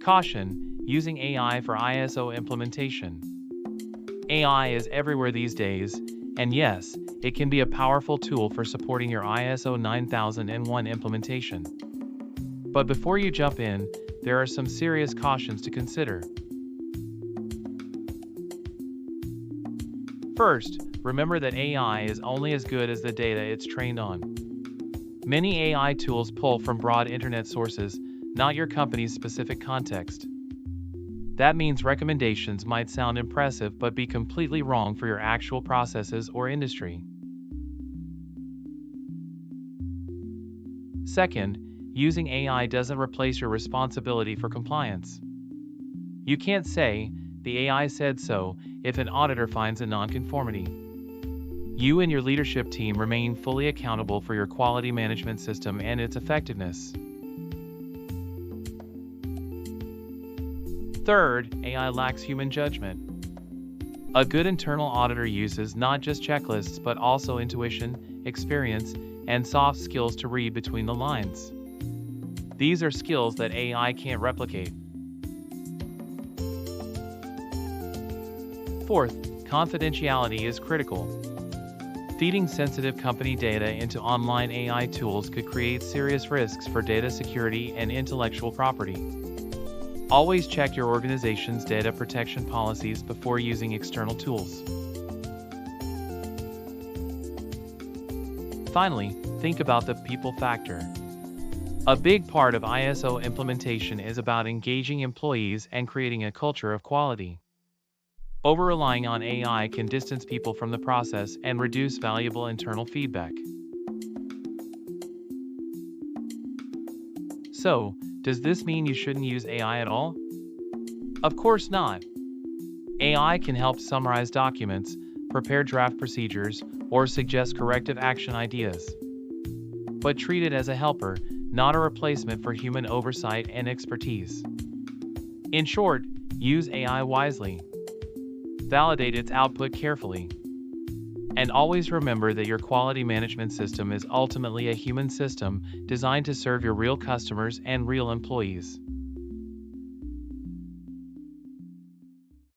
Caution: using AI for ISO implementation. AI is everywhere these days, and yes, it can be a powerful tool for supporting your ISO 9001 implementation. But before you jump in, there are some serious cautions to consider. First, remember that AI is only as good as the data it's trained on. Many AI tools pull from broad internet sources, not your company's specific context. That means recommendations might sound impressive but be completely wrong for your actual processes or industry. Second, using AI doesn't replace your responsibility for compliance. You can't say, "The AI said so," if an auditor finds a nonconformity. You and your leadership team remain fully accountable for your quality management system and its effectiveness. Third, AI lacks human judgment. A good internal auditor uses not just checklists but also intuition, experience, and soft skills to read between the lines. These are skills that AI can't replicate. Fourth, confidentiality is critical. Feeding sensitive company data into online AI tools could create serious risks for data security and intellectual property. Always check your organization's data protection policies before using external tools. Finally, think about the people factor. A big part of ISO implementation is about engaging employees and creating a culture of quality. Over-relying on AI can distance people from the process and reduce valuable internal feedback. So, does this mean you shouldn't use AI at all? Of course not. AI can help summarize documents, prepare draft procedures, or suggest corrective action ideas. But treat it as a helper, not a replacement for human oversight and expertise. In short, use AI wisely. Validate its output carefully. And always remember that your quality management system is ultimately a human system designed to serve your real customers and real employees.